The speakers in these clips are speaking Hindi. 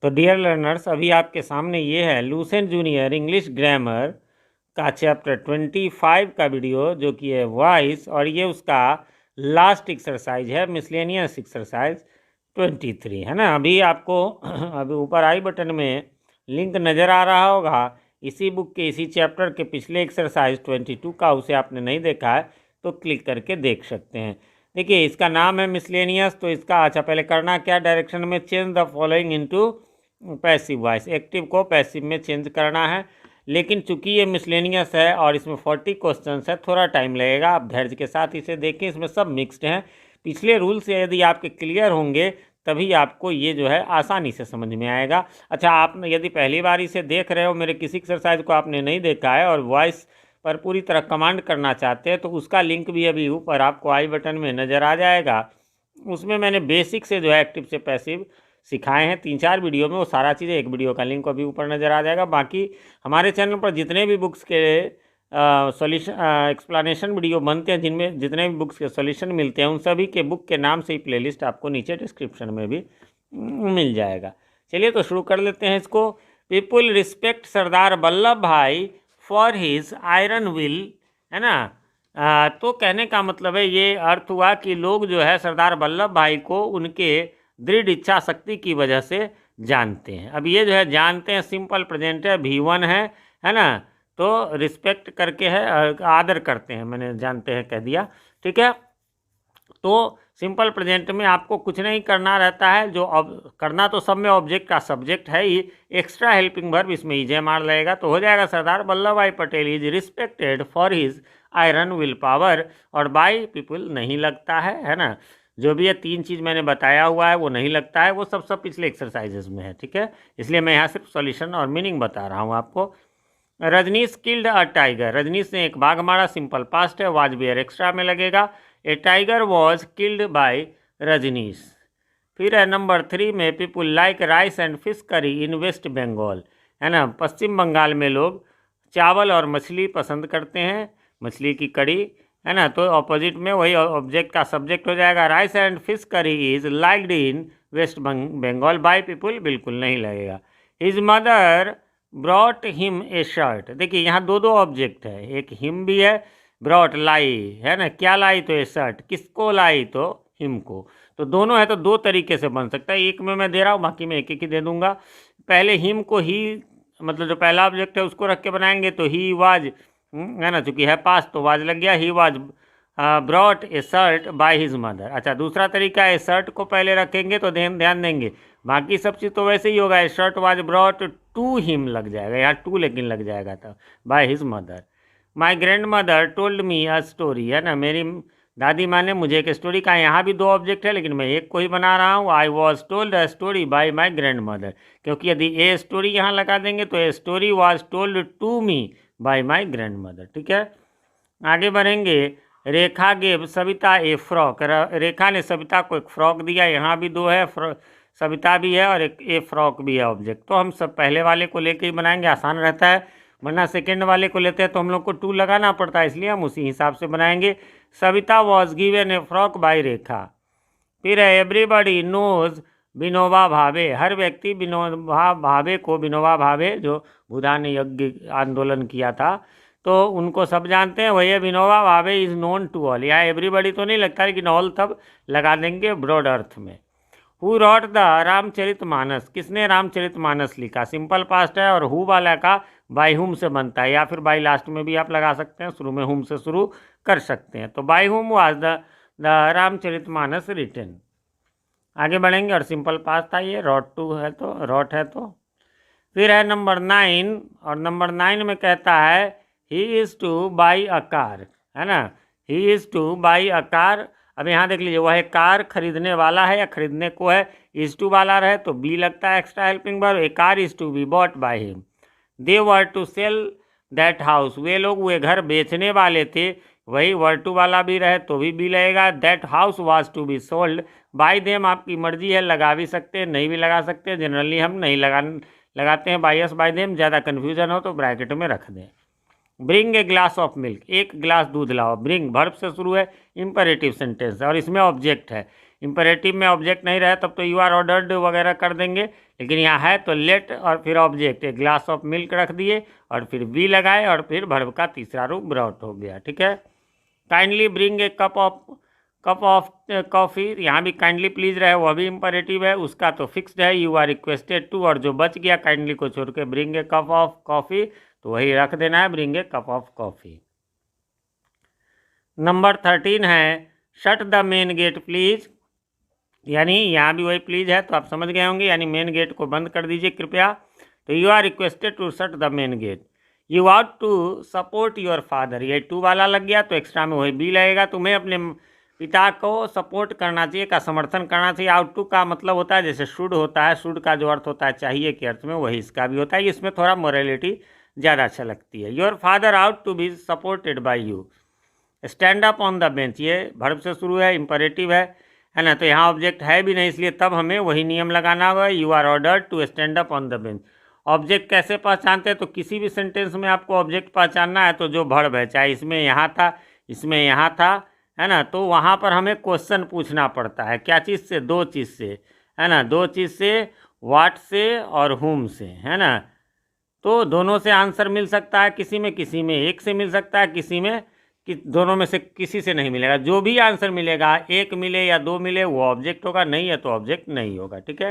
तो डियर लर्नर्स, अभी आपके सामने ये है लूसेंट जूनियर इंग्लिश ग्रामर का चैप्टर 25 का वीडियो, जो कि है वॉइस, और ये उसका लास्ट एक्सरसाइज है, मिसलेनियस एक्सरसाइज 23, है ना। अभी आपको अभी ऊपर आई बटन में लिंक नज़र आ रहा होगा इसी बुक के इसी चैप्टर के पिछले एक्सरसाइज 22 का। उसे आपने नहीं देखा है तो क्लिक करके देख सकते हैं। देखिए, इसका नाम है मिसलेनियस, तो इसका अच्छा पहले करना क्या, डायरेक्शन में change the following into passive voice, active को पैसिव में चेंज करना है। लेकिन चूंकि ये मिसलेनियस है और इसमें 40 क्वेश्चंस है, थोड़ा टाइम लगेगा, आप धैर्य के साथ इसे देखें, इसमें सब मिक्स्ड हैं। पिछले रूल से यदि आपके क्लियर होंगे तभी आपको ये जो है आसानी से समझ में आएगा। अच्छा, आप यदि पहली बार इसे देख रहे हो, मेरे किसी एक्सरसाइज को आपने नहीं देखा है और वॉइस पर पूरी तरह कमांड करना चाहते हैं, तो उसका लिंक भी अभी ऊपर आपको आई बटन में नज़र आ जाएगा। उसमें मैंने बेसिक से जो है एक्टिव से पैसिव सिखाए हैं 3-4 वीडियो में, वो सारा चीज़ें एक वीडियो का लिंक अभी ऊपर नज़र आ जाएगा। बाकी हमारे चैनल पर जितने भी बुक्स के सॉल्यूशन एक्सप्लेनेशन वीडियो बनते हैं, जिनमें जितने भी बुक्स के सॉल्यूशन मिलते हैं, उन सभी के बुक के नाम से ही प्लेलिस्ट आपको नीचे डिस्क्रिप्शन में भी मिल जाएगा। चलिए तो शुरू कर लेते हैं इसको। पीपुल रिस्पेक्ट सरदार वल्लभ भाई फॉर हिज आयरन विल, है ना। तो कहने का मतलब है, ये अर्थ हुआ कि लोग जो है सरदार वल्लभ भाई को उनके दृढ़ इच्छा शक्ति की वजह से जानते हैं। अब ये जो है जानते हैं, सिंपल प्रेजेंट है, V1 है ना। तो रिस्पेक्ट करके है, आदर करते हैं, मैंने जानते हैं कह दिया, ठीक है। तो सिंपल प्रेजेंट में आपको कुछ नहीं करना रहता है, जो करना तो सब में ऑब्जेक्ट का सब्जेक्ट है ही, एक्स्ट्रा हेल्पिंग वर्ब इसमें ईजे मार लगेगा तो हो जाएगा। सरदार वल्लभ भाई Patel is respected for his iron will power, और बाई पीपल नहीं लगता है ना। जो भी ये 3 चीज़ मैंने बताया हुआ है वो नहीं लगता है, वो सब पिछले एक्सरसाइजेज में है, ठीक है। इसलिए मैं यहाँ सिर्फ सॉल्यूशन और मीनिंग बता रहा हूँ आपको। Rajneesh killed a tiger, Rajneesh ने एक बाघ मारा, सिंपल पास्ट है, वाज वेयर एक्स्ट्रा में लगेगा। A tiger was killed by Rajneesh. फिर है नंबर 3 में, people like rice and fish curry in West Bengal, है ना। पश्चिम बंगाल में लोग चावल और मछली पसंद करते हैं, मछली की कड़ी, है ना। तो ऑपोजिट में वही ऑब्जेक्ट का सब्जेक्ट हो जाएगा। Rice and fish curry is liked in West Bengal by people, बिल्कुल नहीं लगेगा। His mother brought him a shirt, देखिए यहाँ दो ऑब्जेक्ट है, एक हिम भी है, ब्रॉट लाई, है ना, क्या लाई, तो ए शर्ट, किसको लाई, तो हिम को। तो दोनों है तो 2 तरीके से बन सकता है, एक में मैं दे रहा हूँ, बाकी में एक ही दे दूंगा। पहले हिम को ही, मतलब जो पहला ऑब्जेक्ट है उसको रख के बनाएंगे तो ही वाज, है ना, चूंकि है पास तो वाज लग गया, he was brought a shirt bye his mother. अच्छा, दूसरा तरीका है, शर्ट को पहले रखेंगे तो ध्यान देंगे, बाकी सब चीज़ तो वैसे ही होगा, shirt was brought to him लग जाएगा, यहाँ टू लेकिन लग जाएगा तो by his mother. My grandmother told me a story, है ना, मेरी दादी माँ ने मुझे एक स्टोरी कहा। यहाँ भी 2 ऑब्जेक्ट है लेकिन मैं एक को ही बना रहा हूँ। I was told a story by my grandmother, क्योंकि यदि ए स्टोरी यहाँ लगा देंगे तो a story was told to me by my grandmother, ठीक है। आगे बढ़ेंगे। Rekha gave Savita a frock, Rekha ने सविता को एक फ्रॉक दिया, यहाँ भी 2 है, सविता भी है और एक ए फ्रॉक भी है ऑब्जेक्ट। तो हम सब पहले वाले को लेके ही बनाएंगे, आसान रहता है, वरना सेकेंड वाले को लेते हैं तो हम लोग को 2 लगाना पड़ता है, इसलिए हम उसी हिसाब से बनाएंगे। Savita was given a frock by Rekha. फिर है एवरीबडी नोज विनोबा भावे, हर व्यक्ति विनोबा भावे को, विनोबा भावे जो भूदान यज्ञ आंदोलन किया था, तो उनको सब जानते हैं, वही Vinoba Bhave is known to all. यहाँ एवरीबडी तो नहीं लगता, लेकिन ऑल तब लगा देंगे ब्रॉड अर्थ में। हु रॉट द रामचरितमानस, किसने रामचरितमानस लिखा, सिंपल पास्ट है, और हु वाला का बाय हुम से बनता है, या फिर बाय लास्ट में भी आप लगा सकते हैं, शुरू में हुम से शुरू कर सकते हैं। तो by whom was the Ramcharitmanas written. आगे बढ़ेंगे, और सिंपल पास्ट था ये, रॉट टू है तो रॉट है तो। फिर है नंबर 9, और नंबर 9 में कहता है he is two by a car, है ना, he is two by a car. अब यहाँ देख लीजिए, वह है कार खरीदने वाला है या खरीदने को है, इज़ टू वाला रहे तो बी लगता है extra helping verb, a car is to be bought by him. They were to sell that house, वे लोग वे घर बेचने वाले थे, वही वर टू वाला भी रहे तो भी लगेगा। That house was to be sold by them, आपकी मर्जी है, लगा भी सकते हैं, नहीं भी लगा सकते, जनरली हम नहीं लगाते हैं बाय अस बाय देम, ज़्यादा कन्फ्यूजन हो तो ब्रैकेट में रख दें। Bring a glass of milk, एक गिलास दूध लाओ, ब्रिंग वर्ब से शुरू है, इंपरेटिव सेंटेंस, और इसमें ऑब्जेक्ट है। इंपरेटिव में ऑब्जेक्ट नहीं रहे तब तो यू आर ऑर्डर्ड वगैरह कर देंगे, लेकिन यहाँ है तो लेट और फिर ऑब्जेक्ट, एक ग्लास ऑफ मिल्क रख दिए और फिर बी लगाए और फिर वर्ब का तीसरा रूप ब्रॉट हो गया। ठीक है, kindly bring a cup of coffee, यहाँ भी काइंडली प्लीज रहे, वह भी इंपरेटिव है, उसका तो फिक्स्ड है, यू आर रिक्वेस्टेड टू, और जो बच गया काइंडली को छोड़ के bring a cup of coffee, तो वही रख देना है, bring a cup of coffee. Number 13 है shut the main gate please, यानी यहाँ भी वही प्लीज है तो आप समझ गए होंगे, यानी मेन गेट को बंद कर दीजिए कृपया। तो you are requested to shut the main gate, you ought to support your father, ये टू वाला लग गया तो एक्स्ट्रा में वही बी लगेगा, तुम्हें अपने पिता को सपोर्ट करना चाहिए, का समर्थन करना चाहिए। आउट टू का मतलब होता है जैसे शुड होता है, शुड का जो अर्थ होता है चाहिए के अर्थ में, वही इसका भी होता है, इसमें थोड़ा मोरालिटी ज़्यादा अच्छा लगती है। Your father ought to be supported by you, stand up on the bench, ये वर्ब से शुरू है, इंपरेटिव है ना, तो यहाँ ऑब्जेक्ट है भी नहीं, इसलिए तब हमें वही नियम लगाना होगा, you are ordered to stand up on the bench. Object कैसे पहचानते हैं, तो किसी भी सेंटेंस में आपको ऑब्जेक्ट पहचानना है तो जो वर्ब है, चाहे इसमें यहाँ था, इसमें यहाँ था, है ना, तो वहाँ पर हमें क्वेश्चन पूछना पड़ता है, क्या चीज़ से, दो चीज़ से, है ना, दो चीज़ से, व्हाट से और हुम से, है ना, तो दोनों से आंसर मिल सकता है, किसी में एक से मिल सकता है, किसी में कि दोनों में से किसी से नहीं मिलेगा, जो भी आंसर मिलेगा, एक मिले या दो मिले वो ऑब्जेक्ट होगा, नहीं है तो ऑब्जेक्ट नहीं होगा। ठीक है,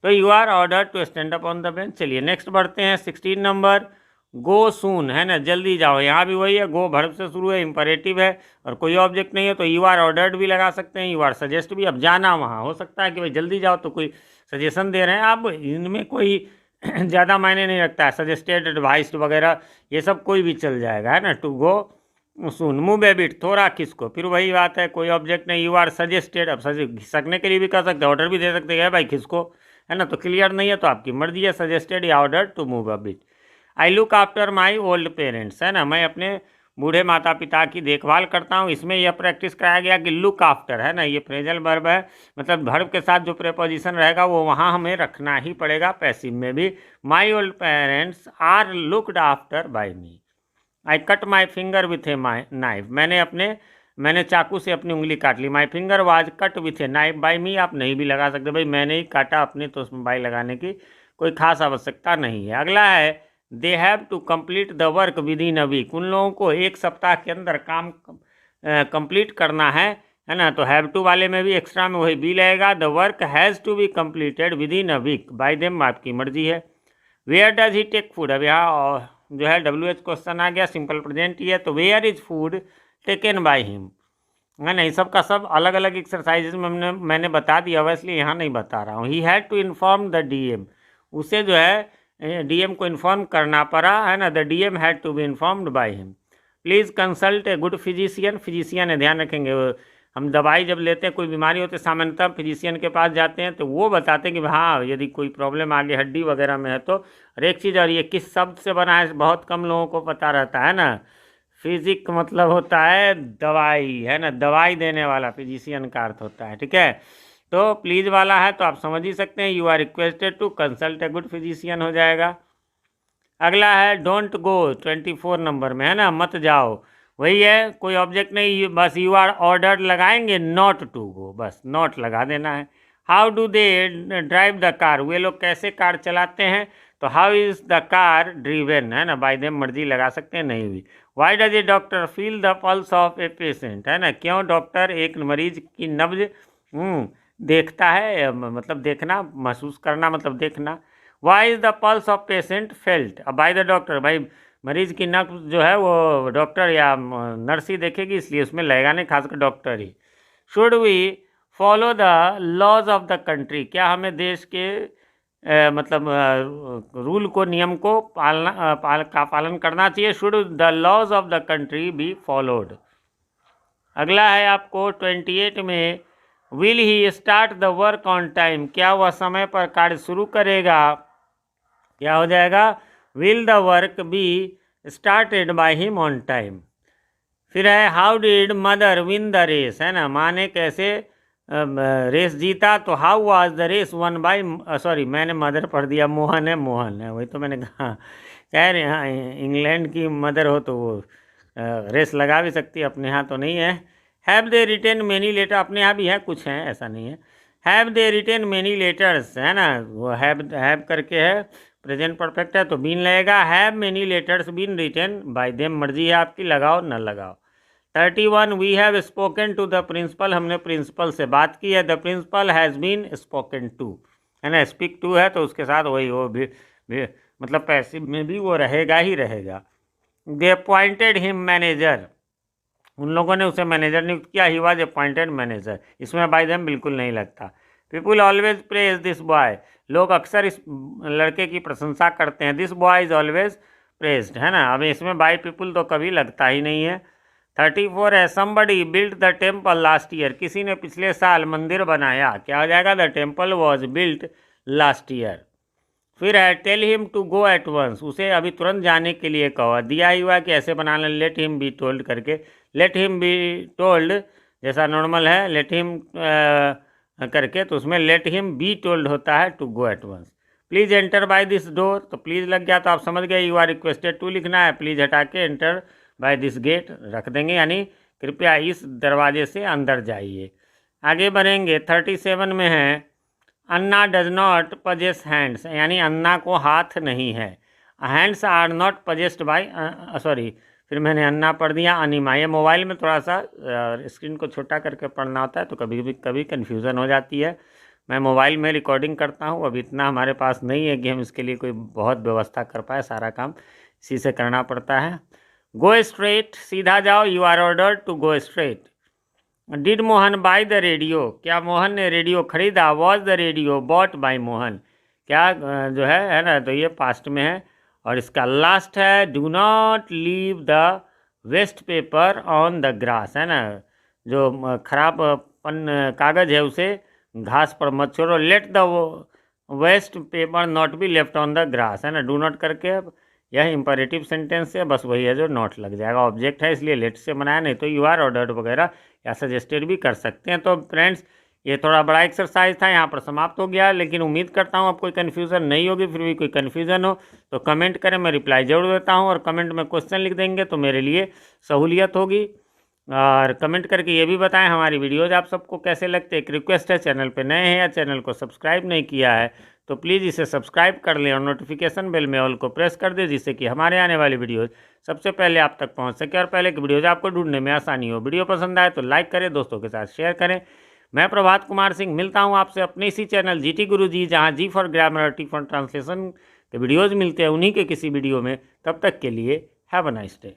तो you are order to stand up on the bench. चलिए नेक्स्ट बढ़ते हैं, 16 नंबर, गो सून, है ना, जल्दी जाओ, यहाँ भी वही है, गो वर्ब से शुरू है, इंपरेटिव है और कोई ऑब्जेक्ट नहीं है तो यू आर ऑर्डर्ड भी लगा सकते हैं, यू आर सजेस्ट भी। अब जाना वहाँ हो सकता है कि भाई जल्दी जाओ तो कोई सजेशन दे रहे हैं, अब इनमें कोई ज़्यादा मायने नहीं रखता है, सजेस्टेड, एडवाइस्ड वगैरह ये सब कोई भी चल जाएगा, है ना। टू गो सुन, मूव ए बिट, थोड़ा किसको, फिर वही बात है, कोई ऑब्जेक्ट नहीं, यू आर सजेस्टेड, अब घिसकने के लिए भी कर सकते हैं, ऑर्डर भी दे सकते हैं भाई खिसको, है ना, तो क्लियर नहीं है तो आपकी मर्जी है, सजेस्टेड या order to move a bit. I look after my old parents, है ना, मैं अपने बूढ़े माता पिता की देखभाल करता हूँ, इसमें यह प्रैक्टिस कराया गया कि लुक आफ्टर, है ना, ये फ्रेजल वर्ब है, मतलब वर्ब के साथ जो प्रेपोजिशन रहेगा वो वहाँ हमें रखना ही पड़ेगा, पैसिव में भी। My old parents are looked after by me. I cut my finger with a knife, मैंने चाकू से अपनी उंगली काट ली। My finger was cut with a knife by me, आप नहीं भी लगा सकते, भाई मैंने ही काटा अपने, तो उसमें बाई लगाने की कोई खास आवश्यकता नहीं है। अगला है they have to complete the work within a week, उन लोगों को एक सप्ताह के अंदर काम कंप्लीट करना है ना, तो हैव टू वाले में भी एक्स्ट्रा में वही बी लगेगा। The work has to be completed within a week by them, आपकी मर्जी है। Where does he take food, अब यहाँ जो है WH क्वेश्चन आ गया, सिंपल प्रेजेंट ही है, तो where is food taken by him, है ना, सब का सब अलग अलग एक्सरसाइजेज में मैंने बता दिया हुआ, इसलिए यहाँ नहीं बता रहा हूँ। He had to inform the DM, उसे जो है DM को इन्फॉर्म करना पड़ा, है ना, the DM had to be informed by him. Please consult a good physician, physician है, ध्यान रखेंगे, हम दवाई जब लेते हैं, कोई बीमारी होती है, सामान्यतः फिजिशियन के पास जाते हैं तो वो बताते हैं कि हाँ यदि कोई प्रॉब्लम आगे हड्डी वगैरह में है तो, हर एक चीज़, और ये किस शब्द से बना है बहुत कम लोगों को पता रहता है ना। फिजिक मतलब होता है दवाई, है ना, दवाई देने वाला फिजिशियन का अर्थ होता है। ठीक है, तो प्लीज़ वाला है तो आप समझ ही सकते हैं, you are requested to consult a good physician हो जाएगा। अगला है डोंट गो, 24 नंबर में, है ना, मत जाओ, वही है, कोई ऑब्जेक्ट नहीं, बस यू आर ऑर्डर्ड लगाएंगे, नॉट टू गो, बस नॉट लगा देना है। How do they drive the car, वे लोग कैसे कार चलाते हैं, तो how is the car driven, है ना, बाय देम मर्जी लगा सकते हैं, नहीं भी। Why does a doctor feel the pulse of a patient, है ना, क्यों डॉक्टर एक मरीज की नब्ज देखता है, मतलब देखना, महसूस करना मतलब देखना। Why is the pulse of patient felt by the doctor, भाई मरीज की नब्ज जो है वो डॉक्टर या नर्स ही देखेगी, इसलिए उसमें लगेगा नहीं, खासकर डॉक्टर ही। Should we follow the laws of the country, क्या हमें देश के मतलब रूल को, नियम को पालन करना चाहिए। Should the laws of the country be followed. अगला है आपको 28 में, will he start the work on time, क्या वह समय पर कार्य शुरू करेगा, क्या हो जाएगा, will the work be started by him on time. फिर है how did mother win the race, है ना, माँ ने कैसे रेस जीता, तो how was the race won by, sorry मैंने मदर पढ़ दिया, मोहन है, वही तो मैंने कहा, कह रहे हैं इंग्लैंड की मदर हो तो वो रेस लगा भी सकती है, अपने यहाँ तो नहीं है, have they written many letter, अपने यहाँ भी हैं, कुछ हैं, ऐसा नहीं है। Have they written many letters, है ना, वो हैव करके है, प्रेजेंट परफेक्ट है तो बीन लगेगा। Have many letters been written by them, मर्जी है आपकी, लगाओ न लगाओ। 31 we have spoken to the principal, हमने प्रिंसिपल से बात की है। The principal has been spoken to, है ना, स्पीक टू है तो उसके साथ वही वो भी मतलब पैसिव में भी वो रहेगा ही रहेगा। दे अपॉइंटेड हिम मैनेजर, उन लोगों ने उसे मैनेजर नियुक्त किया। ही वॉज अपॉइंटेड मैनेजर, इसमें बाय देम बिल्कुल नहीं लगता। People always praise this boy, लोग अक्सर इस लड़के की प्रशंसा करते हैं। This boy is always praised, है ना, अब इसमें बाय पीपुल तो कभी लगता ही नहीं है। 34 है somebody built the temple last year, किसी ने पिछले साल मंदिर बनाया, क्या हो जाएगा, the temple was built last year. फिर है tell him to go at once, उसे अभी तुरंत जाने के लिए कहो। दिया ही हुआ कि ऐसे बनाना, लेट हिम बी टोल्ड करके, लेट हिम बी टोल्ड जैसा नॉर्मल है, लेट हिम करके तो उसमें लेट हिम बी टोल्ड होता है to go at once. Please enter by this door, तो प्लीज़ लग गया तो आप समझ गए, यू आर रिक्वेस्टेड टू लिखना है, प्लीज़ हटा के एंटर बाय दिस गेट रख देंगे, यानी कृपया इस दरवाजे से अंदर जाइए। आगे बढ़ेंगे। 37 में है Anna does not possess hands, यानी अन्ना को हाथ नहीं है। Hands are not possessed by, sorry, फिर मैंने अन्ना पढ़ दिया अनिमा। ये मोबाइल में थोड़ा सा स्क्रीन को छोटा करके पढ़ना होता है तो कभी कन्फ्यूज़न हो जाती है। मैं मोबाइल में रिकॉर्डिंग करता हूँ, अब इतना हमारे पास नहीं है कि हम इसके लिए कोई बहुत व्यवस्था कर पाए, सारा काम इसी से करना पड़ता है। गो स्ट्रेट, सीधा जाओ, you are ordered to go straight. Did Mohan buy the radio, क्या मोहन ने रेडियो खरीदा। Was the radio bought by Mohan, क्या जो है ना, तो ये पास्ट में है। और इसका लास्ट है do not leave the waste paper on the grass, है ना, जो खराब कागज़ है उसे घास पर मत छोड़ो। Let the waste paper not be left on the grass, है ना, डू नॉट करके यह इंपरेटिव सेंटेंस है, बस वही है जो नॉट लग जाएगा, ऑब्जेक्ट है इसलिए लेट से बनाया, नहीं तो यू आर ऑर्डर्ड वगैरह या सजेस्टेड भी कर सकते हैं। तो फ्रेंड्स ये थोड़ा बड़ा एक्सरसाइज था, यहाँ पर समाप्त हो गया, लेकिन उम्मीद करता हूँ अब कोई कन्फ्यूज़न नहीं होगी। फिर भी कोई कन्फ्यूज़न हो तो कमेंट करें, मैं रिप्लाई ज़रूर देता हूँ, और कमेंट में क्वेश्चन लिख देंगे तो मेरे लिए सहूलियत होगी। और कमेंट करके ये भी बताएं हमारी वीडियोज़ आप सबको कैसे लगते हैं। एक रिक्वेस्ट है, चैनल पे नए हैं या चैनल को सब्सक्राइब नहीं किया है तो प्लीज़ इसे सब्सक्राइब कर लें और नोटिफिकेशन बेल में ऑल को प्रेस कर दें, जिससे कि हमारे आने वाली वीडियोज़ सबसे पहले आप तक पहुंच सके और पहले की वीडियोज़ आपको ढूंढने में आसानी हो। वीडियो पसंद आए तो लाइक करें, दोस्तों के साथ शेयर करें। मैं प्रभात कुमार सिंह मिलता हूं आपसे अपने इसी चैनल GT गुरुजी, जहां G फॉर ग्रामर और T फॉर ट्रांसलेशन के वीडियोज़ मिलते हैं, उन्हीं के किसी वीडियो में। तब तक के लिए हैव अ नाइस डे।